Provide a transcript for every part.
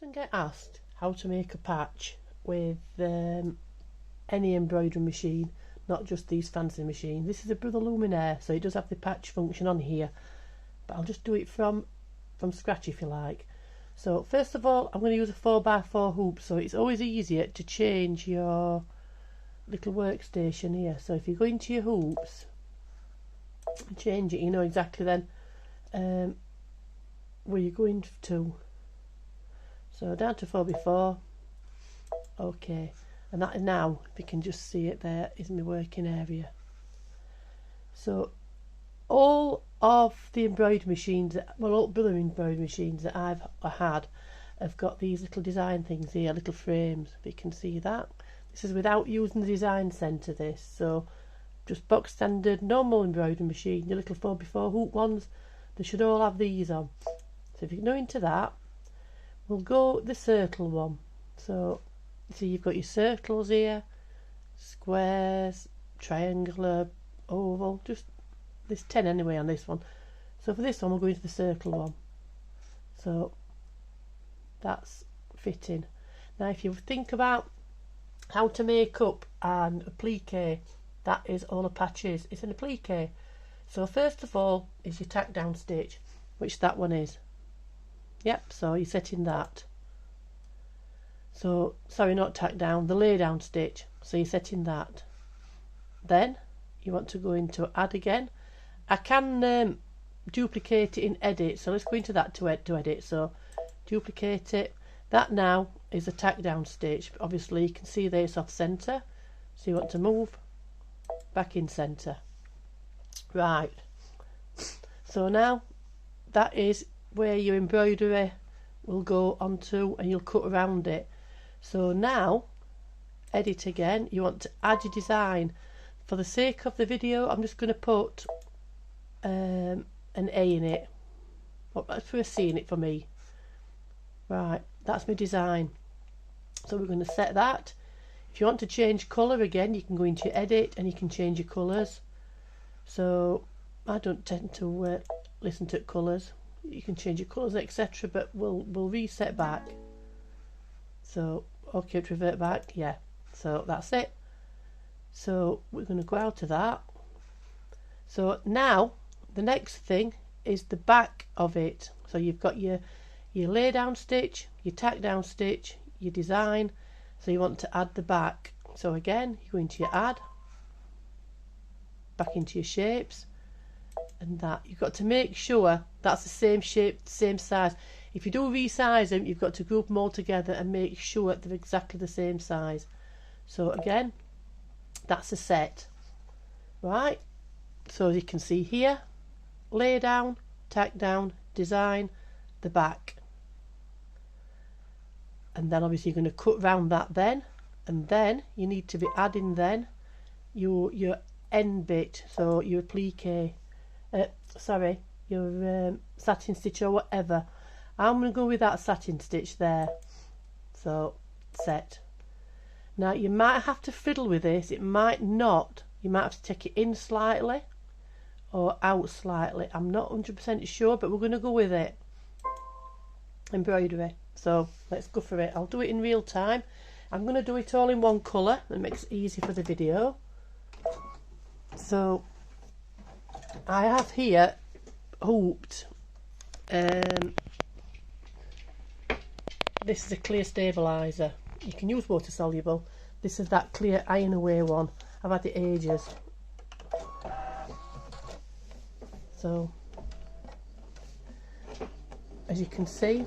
often get asked how to make a patch with any embroidery machine, not just these fancy machines. This is a Brother Luminaire, so it does have the patch function on here, but I'll just do it from scratch if you like. So first of all, I'm going to use a 4x4 hoop, so it's always easier to change your little workstation here. So if you go into your hoops and change it, you know exactly then where you're going to. So down to 4x4, okay, and that now, if you can just see it there, is my working area. So all of the embroidery machines, well, all the embroidery machines that I've had have got these little design things here, little frames, if you can see that. This is without using the design centre, this, so just box standard normal embroidery machine, your little 4x4 hoop ones, they should all have these on. So if you go into that, we'll go the circle one. So see, you've got your circles here, squares, triangular, oval, just there's 10 anyway on this one. So for this one we'll go into the circle one. So that's fitting. Now if you think about how to make up an applique, that is all a patch is. It's an applique. So first of all is your tack down stitch, which that one is. Yep, so you're setting that. So, sorry, not tack down, the lay down stitch. So you're setting that. Then you want to go into add again. I can duplicate it in edit, so let's go into that to edit. So duplicate it. That now is a tack down stitch. Obviously you can see there it's off centre, so you want to move back in centre. Right, so now that is where your embroidery will go onto, and you'll cut around it. So now edit again, you want to add your design. For the sake of the video, I'm just going to put an A in it. Well, let's put a C in it for me. Right, that's my design. So we're going to set that. If you want to change colour again, you can go into edit and you can change your colours. So I don't tend to listen to colours. You can change your colours, etc., but we'll reset back. So okay, to revert back, yeah, so that's it. So we're going to go out of that. So now the next thing is the back of it. So you've got your lay down stitch, your tack down stitch, your design. So you want to add the back. So again, you go into your add, back into your shapes, and that you've got to make sure that's the same shape, same size. If you do resize them, you've got to group them all together and make sure they're exactly the same size. So again, that's a set. Right, so as you can see here, lay down, tack down, design, the back, and then obviously you're going to cut round that then, and then you need to be adding then your end bit, so your applique, your satin stitch or whatever. I'm going to go with that satin stitch there. So set. Now you might have to fiddle with this, it might not, you might have to take it in slightly or out slightly, I'm not 100% sure, but we're going to go with it. Embroidery, so let's go for it. I'll do it in real time. I'm going to do it all in one colour, that makes it easy for the video. So I have here hooped, this is a clear stabiliser. You can use water soluble. This is that clear iron away one. I've had it ages. So as you can see,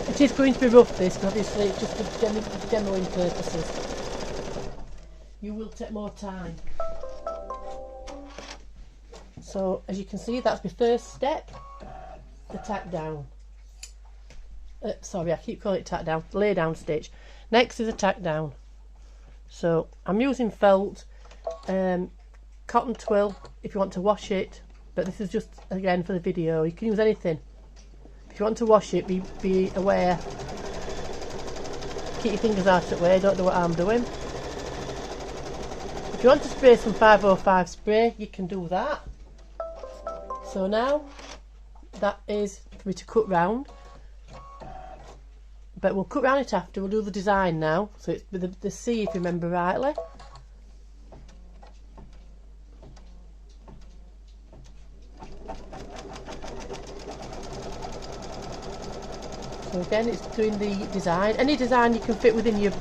it is going to be rough, this, but obviously it's just for demoing purposes. You will take more time. So as you can see, that's my first step, the tack down. Sorry, I keep calling it tack down, lay down stitch. Next is a tack down. So I'm using felt, cotton twill if you want to wash it, but this is just again for the video. You can use anything. If you want to wash it, be aware. Keep your fingers out of the way, don't know what I'm doing. If you want to spray some 505 spray, you can do that. So now that is for me to cut round, but we'll cut round it after. We'll do the design now. So it's with the C, if you remember rightly. So again, it's doing the design. Any design you can fit within your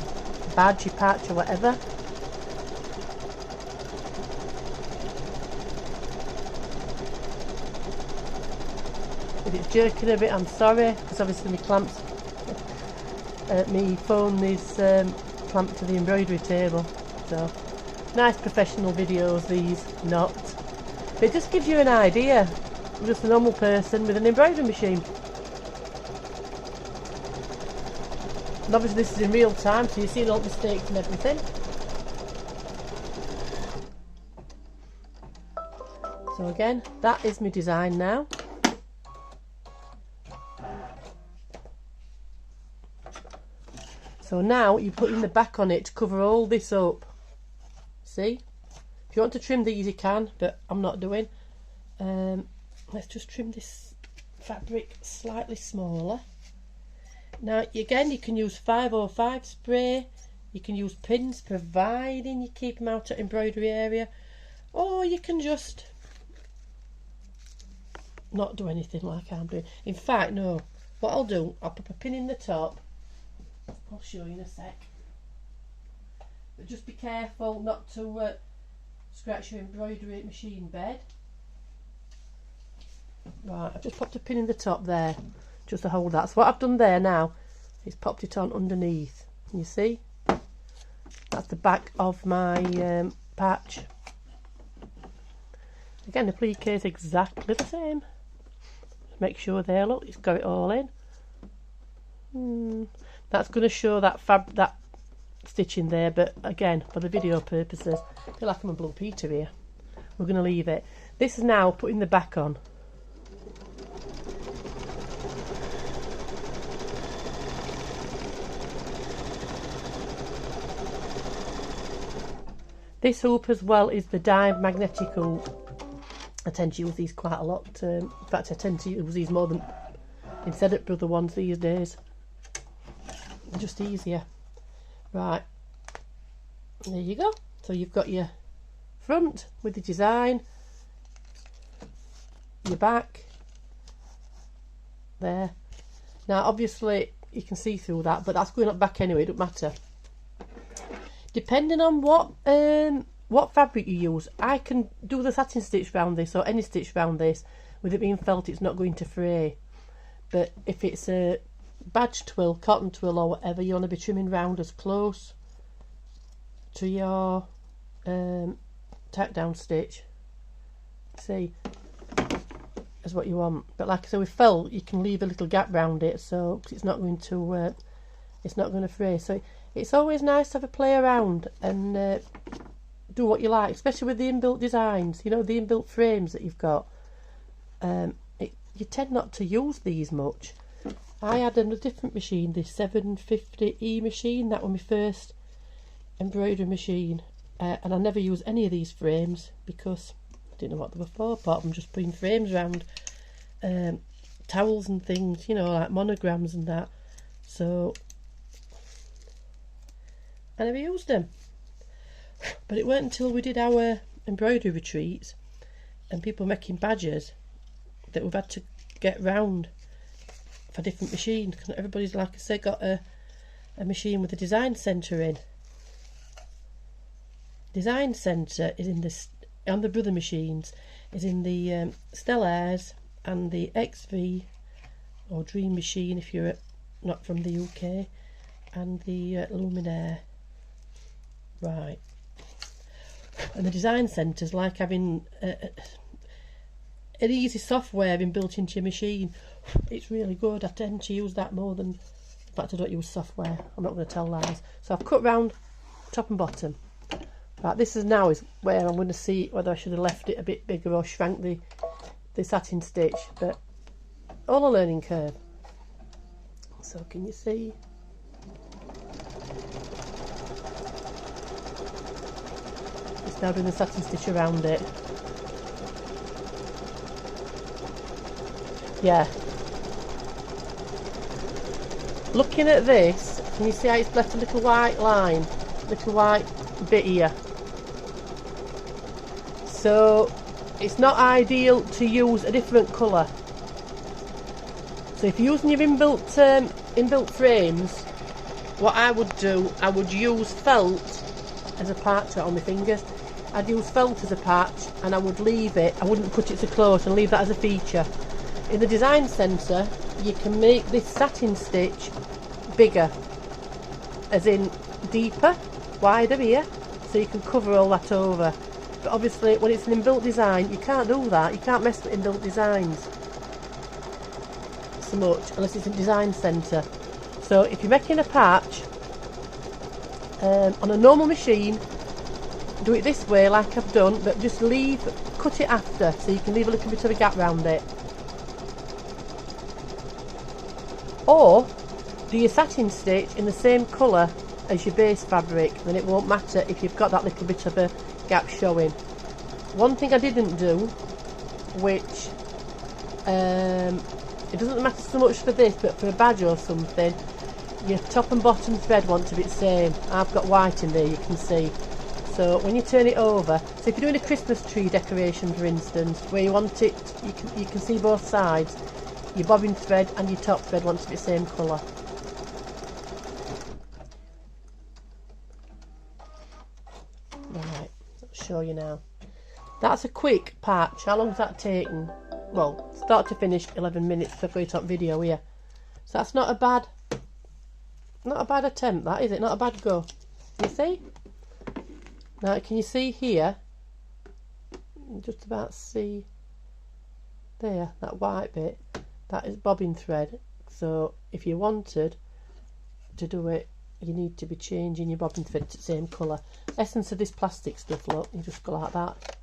badge, your patch or whatever. If it's jerking a bit, I'm sorry, because obviously my clamps, my phone is clamped to the embroidery table. So, nice professional videos these, not. But it just gives you an idea. I'm just a normal person with an embroidery machine. And obviously this is in real time, so you're seeing all the mistakes and everything. So again, that is my design now. So now you're putting the back on it to cover all this up. See? If you want to trim these you can, but I'm not doing. Let's just trim this fabric slightly smaller. Now again, you can use 505 spray, you can use pins providing you keep them out at embroidery area, or you can just not do anything like I'm doing. In fact, no, what I'll do, I'll put a pin in the top. I'll show you in a sec, but just be careful not to scratch your embroidery machine bed. Right, I've just popped a pin in the top there just to hold that. So what I've done there now is popped it on underneath. You see, that's the back of my patch. Again, the applique is exactly the same. Just make sure there, look, it's got it all in. That's going to show that that stitching there, but again, for the video purposes, I feel like I'm a Blue Peter here. We're going to leave it. This is now putting the back on. This hoop as well is the dime magnetic hoop. I tend to use these quite a lot. In fact, I tend to use these more than instead of other ones these days. They're just easier. Right, there you go. So you've got your front with the design, your back there. Now obviously you can see through that, but that's going up back anyway, it doesn't matter. Depending on what fabric you use, I can do the satin stitch round this, or any stitch round this. With it being felt, it's not going to fray. But if it's a badge twill, cotton twill or whatever, you want to be trimming round as close to your tack down stitch, see, as what you want. But like I said, with felt, you can leave a little gap round it, so it's not going to fray. So it's always nice to have a play around and do what you like, especially with the inbuilt designs. You know, the inbuilt frames that you've got. You tend not to use these much. I had a different machine, the 750E machine. That was my first embroidery machine, and I never used any of these frames because I didn't know what they were for, apart from just putting frames around towels and things, you know, like monograms and that. So I never used them. But it weren't until we did our embroidery retreats and people making badges that we've had to get round for different machines, because everybody's, like I said, got a machine with a design centre in. Design centre is in this on the brother machines, is in the Stellaires and the XV or Dream machine if you're not from the UK, and the Luminaire. Right. And the design centre's like having an easy software being built into your machine. It's really good. I tend to use that more than, in fact I don't use software, I'm not going to tell lies. So I've cut round top and bottom. Right, this is now is where I'm going to see whether I should have left it a bit bigger or shrank the satin stitch, but all a learning curve. So can you see? It's now doing the satin stitch around it. Yeah, looking at this, can you see how it's left a little white line, little white bit here? So it's not ideal to use a different colour. So if you're using your inbuilt frames, what I would do, I would use felt as a patch on my fingers. I'd use felt as a patch and I would leave it, I wouldn't cut it so close and leave that as a feature. In the design centre, you can make this satin stitch bigger, as in deeper, wider here, so you can cover all that over. But obviously when it's an inbuilt design, you can't do that, you can't mess with inbuilt designs so much unless it's a design centre. So if you're making a patch on a normal machine, do it this way like I've done, but just cut it after, so you can leave a little bit of a gap round it. Or do your satin stitch in the same colour as your base fabric, then it won't matter if you've got that little bit of a gap showing. One thing I didn't do, which it doesn't matter so much for this, but for a badge or something, your top and bottom thread want to be the same. I've got white in there, you can see. So when you turn it over, so if you're doing a Christmas tree decoration for instance, where you want it, you can see both sides, your bobbin thread and your top thread want to be the same colour. Right, I'll show you now. That's a quick patch. How long's that taken? Well, start to finish 11 minutes for a top video here. So that's not a bad attempt, that, is it? Not a bad go. You see? Now can you see here? Just about see there, that white bit. That is bobbin thread. So if you wanted to do it, you need to be changing your bobbin thread to the same colour. Essence of this plastic stuff, look, you just go like that.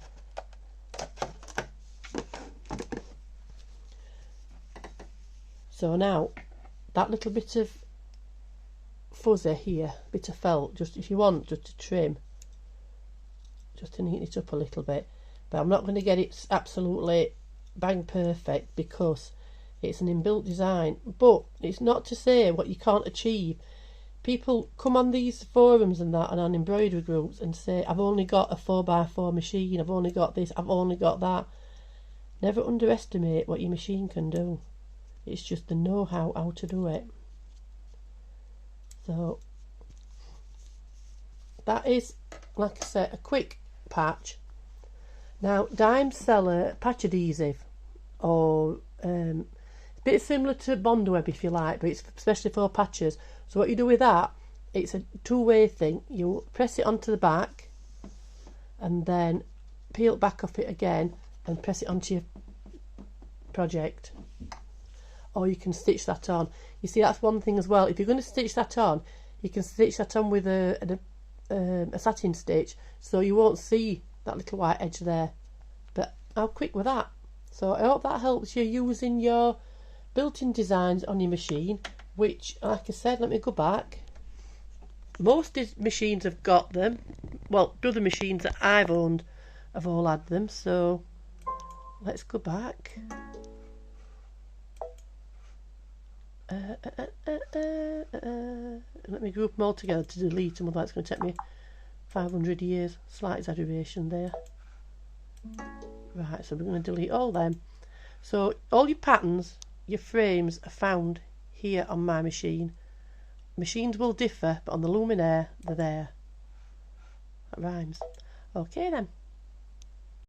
So now that little bit of fuzzy here, bit of felt, just if you want, just to trim, just to neaten it up a little bit. But I'm not going to get it absolutely bang perfect because it's an inbuilt design. But it's not to say what you can't achieve. People come on these forums and that and on embroidery groups and say, I've only got a 4x4 machine, I've only got this, I've only got that. Never underestimate what your machine can do. It's just the know-how how to do it. So that is, like I said, a quick patch. Now Dime sell a patch adhesive, or a bit similar to Bond Web if you like, but it's especially for patches. So what you do with that, it's a two-way thing. You press it onto the back and then peel it back off it again and press it onto your project. Or you can stitch that on. You see, that's one thing as well. If you're going to stitch that on, you can stitch that on with a satin stitch, so you won't see that little white edge there. But how quick with that? So I hope that helps you using your built-in designs on your machine, which, like I said, let me go back. Most machines have got them. Well, the other machines that I've owned have all had them. So let's go back. Let me group them all together to delete them, otherwise it's going to take me 500 years. Slight exaggeration there. Right, so we're going to delete all them. So all your patterns, your frames are found here on my machine. Machines will differ, but on the Luminaire they're there. That rhymes. Okay then.